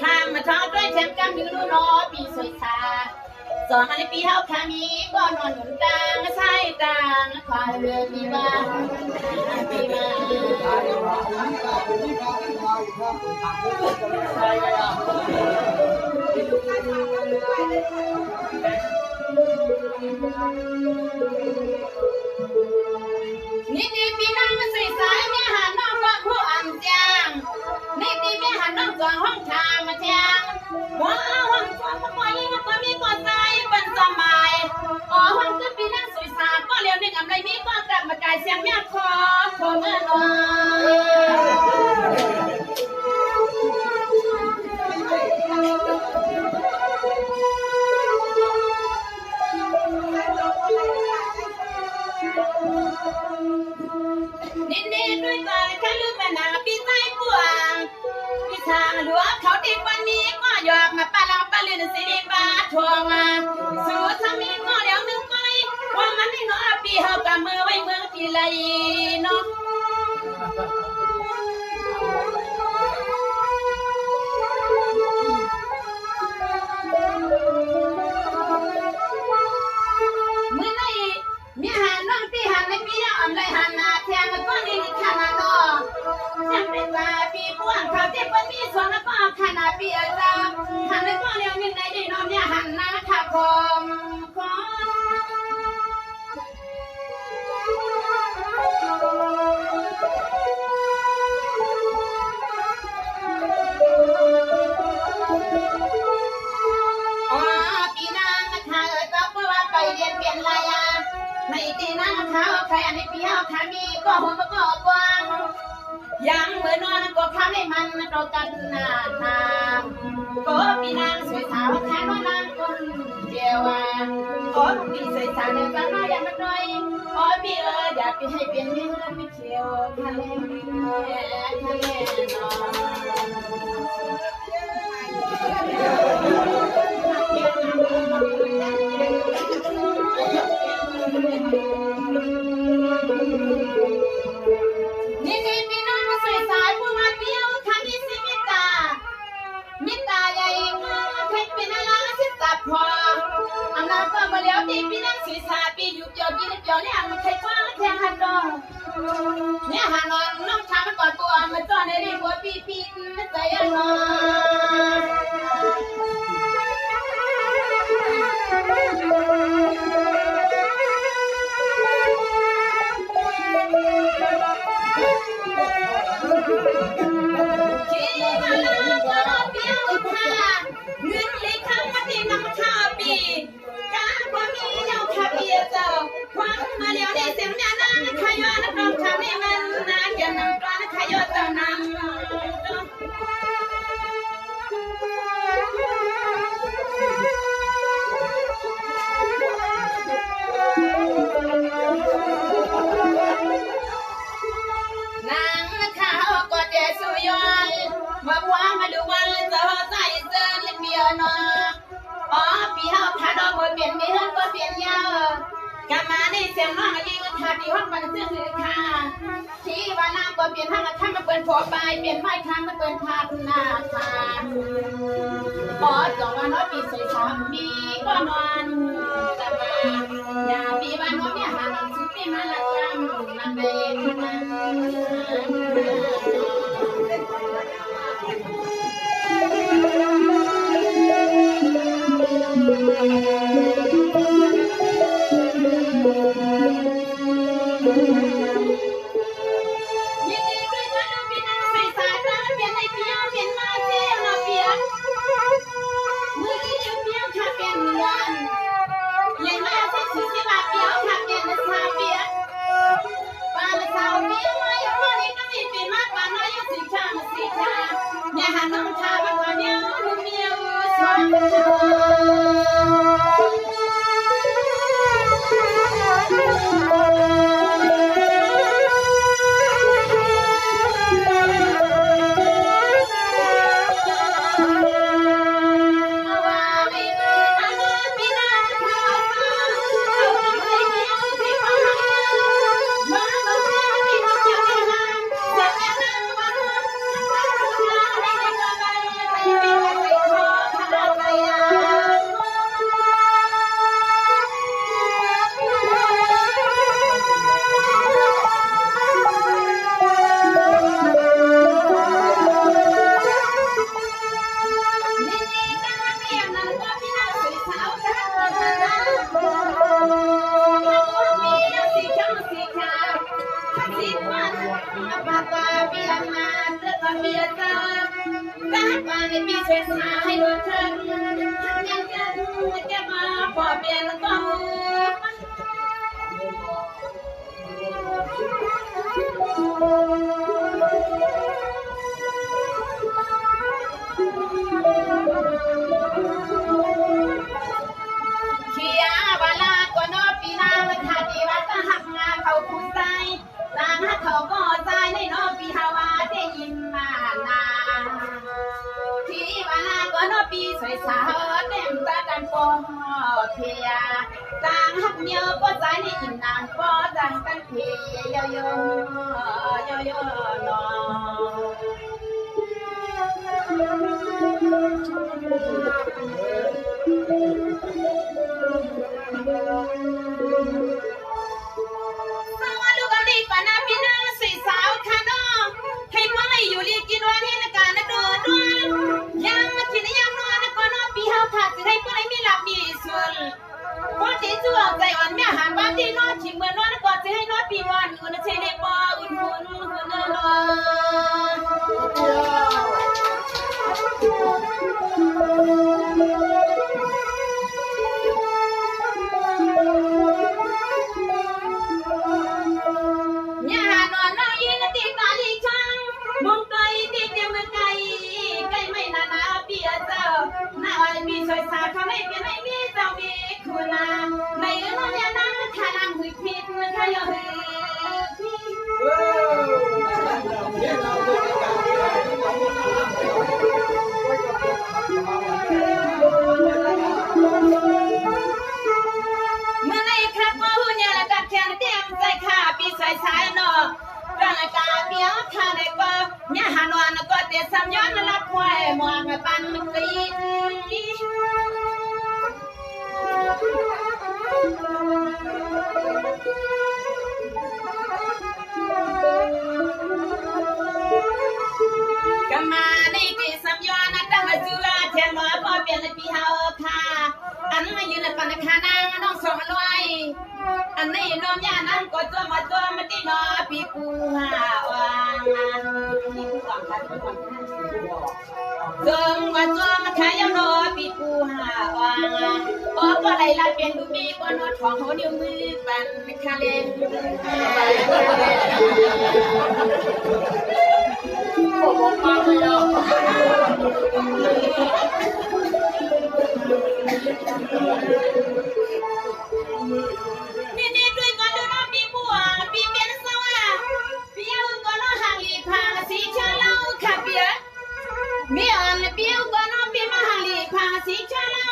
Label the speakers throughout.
Speaker 1: ข้ามมาท้อด้วยแชมป์กำยูโนปีสวยชา สอนให้ปีเฮาขามีก็นอนหนุนต่างใช้ต่างควายเรือปีบ้านปีบ้านนี่ดีปีนั่งสวยสายแม่หันน้องก็ผู้อ่ำจางนี่ดีแม่หันน้องจองห้องทางมาจางว้าวห้องจองก็ยิ่งก็มีก็ใจเป็นสมัยอ๋อห้องก็ปีนั่งสวยสายก็เลี้ยวนึกอะไรมีก็กลับมากายเสียงแม่ขอเมื่อน้นี่ด้วยตาข้าลืมแม่นาปีใจปวงพี่ทางหลวงเขาติดวันนี้ก็หยอกมาปลาเราปลาเลือนสีดีบาทวงมาสู่ทามีก็เดี๋ยวนึงไปว่ามันนี่เนาะปีเฮากับมือไว้เมืองที่ไรเนาะมือไหนมีหันน้องที่หันในปีเฮาอำไรหันนาแทงก็นี่ข้านาเนาะยังเป็นว่าปีพวงเขาที่เปิ้นมีส่วนแล้วก็ข้านาปีอาจารย์หันแล้วก็เดี๋ยวนึงในได้นอนเนี่ยหันนาค่ะคมขอปีนางค่ะก็เพราะว่าไปเรียนเปลี่ยนลายในตีนางเขาใครอันนี้ปีเฮาขามีก็หัวก็กว้างยังเหมือนนอนก็ข้ามให้มันเรากันหน้าทางก็ปีนางสวยสาวแค่นอนนางคนเดียวก็ปีสวยสาวเนี่ยกันน้อยอย่างมันน้อยก็ปีอยากไปให้เป็นเรื่องไปเที่ยวทะเลทะเลนนี่ปีน้องสวยสายผู้มาเปี้ยวทางนี้สิมิตาใหญ่ก็ใครเป็นอะไรสิตับพออันนั้นก็มาแล้วดีปีน้องสวยสายปีอยู่เกี่ยวกินเกี่ยวเนี่ยมันใครกว้างแทงหันดองเนี่ยหันนอนน้องช้างมันก่อนตัวมันจอดในรีบัวปีใจนมาเลี้ยวได้เสียงเนี่ยนะขยอนักร้องทำให้มันน่าเกลียดน้ำตาขยอเจ้านางนางข้าวก็เจสุยอนมาพวงมาดูวันเจอใจเจอเล็กเบียนอ๋อปีเฮาถ้าดอกบัวเปลี่ยนเดือนก็เปลี่ยนยาวกามาในเสียงน้องอายุทาดีห้องมันซื่อคือค่ะที่ว่าน้ำก็เปลี่ยนห้างถ้ามาเปิดผัวไปเปลี่ยนไม้ค้างมาเปิดพาดหน้าค่ะพอจองว่าน้อยปีสวยสามปีก็นอนกามาอย่าปีว่าน้อยเนี่ยหาน้องชุดปีมาละจำมาเป็นน้องชาวันก่อนเนี่ยลูกเมียสวย ปีเจ้าการวันในปีช่วยสาให้รถถึงยังกันแกมาพอเปลี่ยนก็มือเขียบาลาก็นอปีนางขาดีว่าจะหักงาเขาผู้ใจตางหักเขาก็ใจในนอปีฮาวาได้ยินมานาที่บาลาก็นอปีสวยสาวเต็มตากันปอเพียตางหักเมียก็ใจในยินนางก็จังกันเพียโยโยโยนอสวัสดีกันดีปานาพี่น้องสีสาวค่ะน้องให้พวกไม่อยู่ลีกินวันนี้นะการนะดูด้วยยังมากินยังนอนนะก็นอนปีเฮาขาดจะให้พวกไม่มีหลับมีส่วนพอที่จู่ใจอ่อนแม่หันบ้านที่นอนชิงเมื่อนอนก็จะให้นอนปีวันอุ่นเชยในปออุ่นหุ่นหุ่นนเนี่ยหานอนน้อยยินตีกาลีช่างมองไกลตีเดียวมันไกลใกล้ไม่นานนาปีเจ้าหน้าวันมีสวยสาวเขาไม่เป็นไม่มีเจ้ามีคุณาในน้องเนี่ยนั่งทานังหุยพิษมันขยอหืเมื่อในครับว่าหุ่นเนี่ยละกัดแขนเต็มใจขาปีสายสายเนาะร่างกายเบี้ยวท่าในก็เนี่ยหานอนก็เตะซ้ำย้อนรับควายมองไปปันกรีดก็มาในที่ซ้ำย้อนนะตั้งแต่จุฬาเทียนมาพอเปลี่ยนเลยปีเฮาค่ะอันมายืนในปันคานางน้องสองลอยอันนี้น้องยานั่งก็ตัวมาที่นอปีกูหาวางปีกูหวังค่ะปีกูหวังจงว่าตัวมาขายนอปีกูหาวางโอ้ก็ไรละเปลี่ยนดูมีก็นอทองหัวนิ้วมือปันคาเลนโอ้โหมาเลยอ่ะนี่ด้วยกันดูน้องปีบัวปีเป็นสวะปีเอาก็น้องห่างอีพาสีชาเล่าขับเบียมีอันปีเอาก็น้องปีมาห่างอีพาสีชาเล่า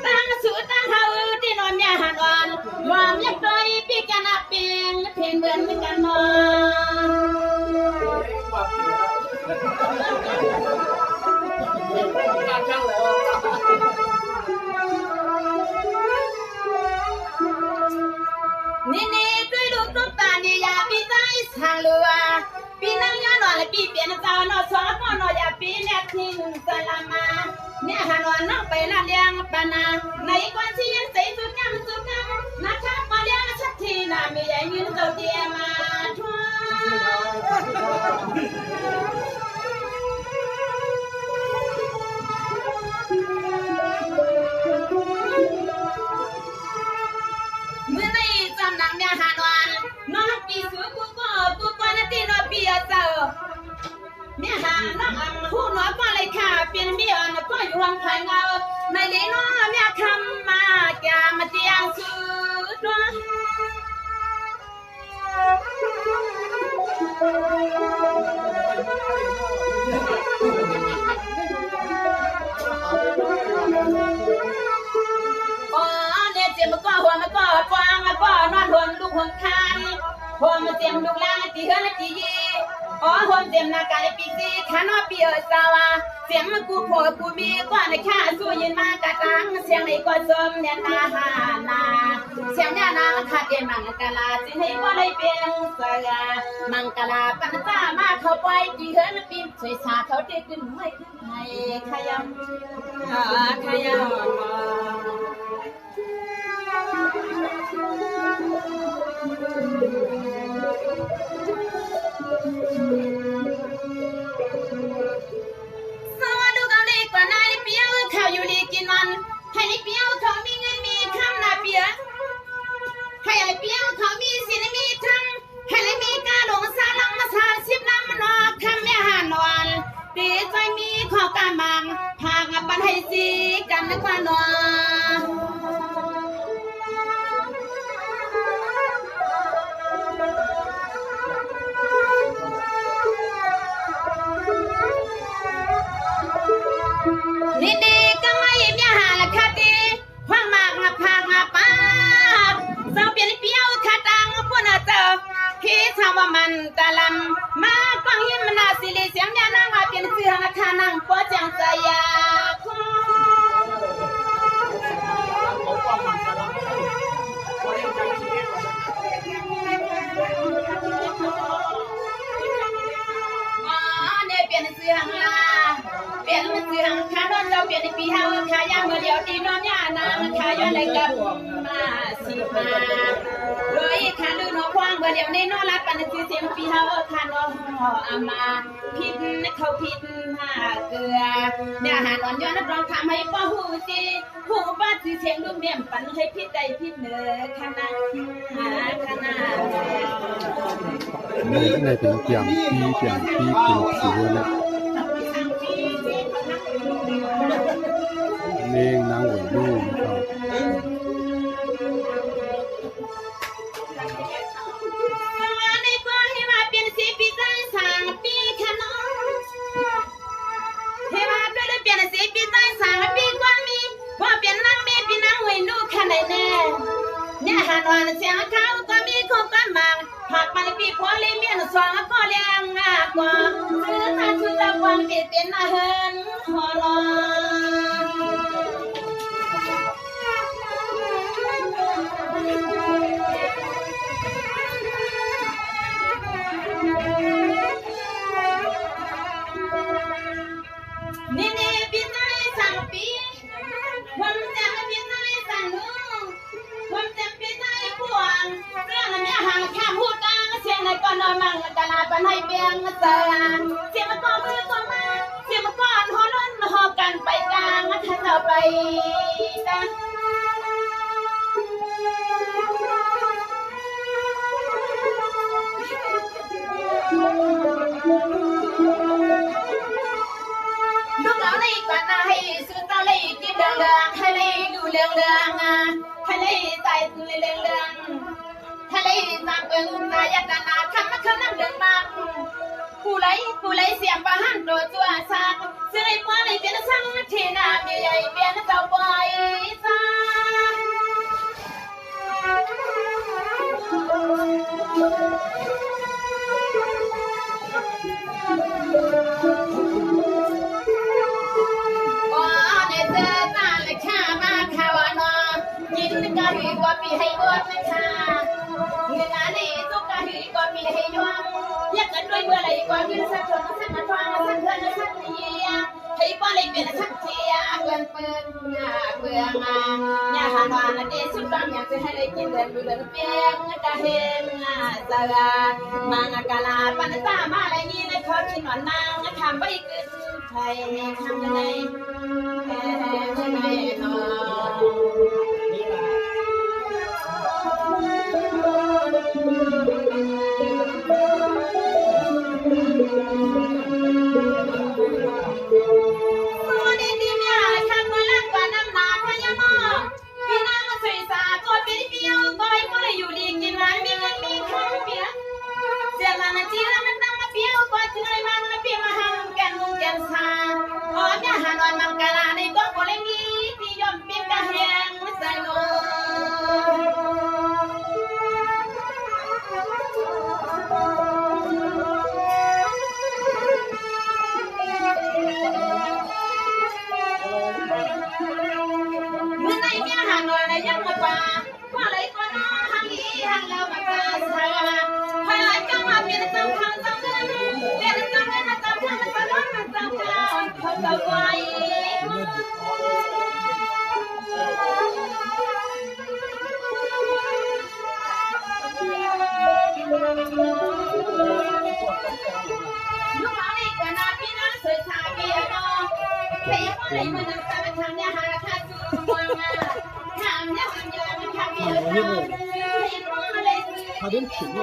Speaker 1: ตั้งสุดตั้งเฮาที่นอนเนี่ยหันอ่อนรวมยับดอยปีกันอาเป็นเพลงเหมือนกันมานี่ด้วยลูกตุ๊กตาเนี่ยอย่าปีใจสางลัวปีนั่งย้อนนอนเลยปีเปลี่ยนเจ้านอสอนพ่อนออย่าปีเนี่ยทิ้งสลามาเนี่ยหานอนนั่งไปละเลี้ยงปานาในกวนที่ยังใส่สุดกำนะครับมาเลี้ยงชักทีน่ะมีใหญ่ยืนเจ้าเดียมาทั่วเมื่อในจำนำเนี่ยหานวันน้องปีสูกูก็นาทีน้อยปีเจ้าเนี่ยหาน้องหูน้อยก็เลยค่ะเปลี่ยนเบี้ยนะก็อยู่วังไผ่เงาในเลี้ยน้องเนี่ยคำมาแกมาเตียงสุดด้วย โอ้เนี่ยเจ็บมันก็หัวมันก็ฟางมันก็นอนหัวลูกหัวคานหัวมันเจ็บลูกล่างตีเฮือนตียีอ๋อหัวเจ็บหน้ากายปีซีขานอเปียสาวาเสียงมันกูผัวกูมีกว่าในข้าสู้ยินมากระตังเสียงในก็จมเนี่ยนาหานาเสียงเนี่ยนาขาดเอ็มังกะลาสิให้ว่าได้เป็นสกามังกะลาปันจ้ามาเขาไปตีเฮือนปีช่วยชาเขาเด็กขึ้นไม่ขึ้นให้ขยำขยำ ให้เปียวเขามีเงินมีคำนาเปียให้เปียวเขามีสินมีทั้งให้มีกาหลงซาลังมาซาสิบน้ำนอคำแม่หานวันดีใจมีขอกามังพางปันให้สีกันนึกว่านอดีๆก็ไม่มีหาละคดีความมากพางป้าเจ้าเปลี่ยนเปียวขาดังพวกน่ะเจอพี่ชาวมันตะลำมาฟังยินมันน่าสิริเสียงยานางว่าเปลี่ยนเสื้อราคานั่งปอจังใจยาเนี่ยเปลี่ยนเสื้อลาเปลี่ยนเสื้อขาโดนเราเปลี่ยนปีเฮาขายาเมื่อเดียวตีนอนยานางขายอะไรกับมาสิมาเลยขาดูนอควางเมื่อเดียวในนอรัดปันคือเสียงปีเฮาขานออามาพิษเขาพิษหาเกลือเนี่ยหานอนย้อนนับรองทำให้ป้าหูจีหูป้าจีเสียงลูกเมี่ยมปันให้พิษใดพิษเหนือขนาดหาขนาด
Speaker 2: นี่ในเป็นเกียงที่เป็นสีเลยเน่งนางหวยลูกครับ
Speaker 1: ในก็ให้มาเป็นสีปีใจสางปีขนมให้มาด้วยเปลี่ยนสีปีใจสางปีกว่ามีว่าเปลี่ยนนั่งมีปีนั่งหวยลูกขนาดแน่เนี่ยหานวันเสียงเขาก็มีคงกันมาหากมันปีพอเลยเมียนสองก็เลี้ยงกว่าซื้อถ้าชุดตะวันเป็นอาหารหอรอนี่ปีใจสั่งปีวันจะปีใจสั่งนู้วันจะปีใจพวงเรื่องนี้ห่างแค่พูดดังเสียงในก่อนนอนมังกะลาปันให้เบียงเสียงเสียงมันก็มือก็มาเสียงมันก็หอล้นหอกันไปกลางถ้าเธอไปดังลูกเราเลยก่อนนะให้สุดเราเลยกินเรื่องให้เลยดูเรื่องให้เลยใจตัวเรื่องให้เลยตามเป็นตายตานาคำมาคำนั่งเรื่องมากผู้ไรเสียงประหันโดยตัวสักเสื่อป้อนในเป็นช่างเทนาใหญ่เป็นเจ้าบอยซ่ากินกะหีก็มีให้บดนะคะเงินอันนี้ตุกกะหีก็มีให้ยอมอยากกันด้วยเมื่อไรก็มีสักคนสักมาทองสักเพื่อนสักเยียให้ป้อนเลยเป็นสักเทียเปื่อนเบื่อมาเนี่ยหาวันเดสุดความอยากจะให้ได้กินเดือนเปียงกะเฮงสลามังกะลาปันตามาอะไรนี่ในเขาชินวันนางทำไปกินไทยทำยังไงในนอมังกรในก็โกเลมีที่ยอมเป็นกะแหงใส่โลเมื่อไหร่เนี่ยหาหน่อยในยังมาป่าว่าอะไรก็น้อหังอีหังแล้วมาป่าสาใครหลายก็มาเป็นเจ้าทางเจ้าเงินเป็นเจ้าเงินเจ้าทางเจ้าล้นเจ้าทางเขาเจ้าไว้ลูกหลานในกนาพี่น้องสวยชาเบียร์น้องเพียงว่าในมือนั้นจะเป็นทางเนี่ยหาค่าจูง
Speaker 3: 他跟品味。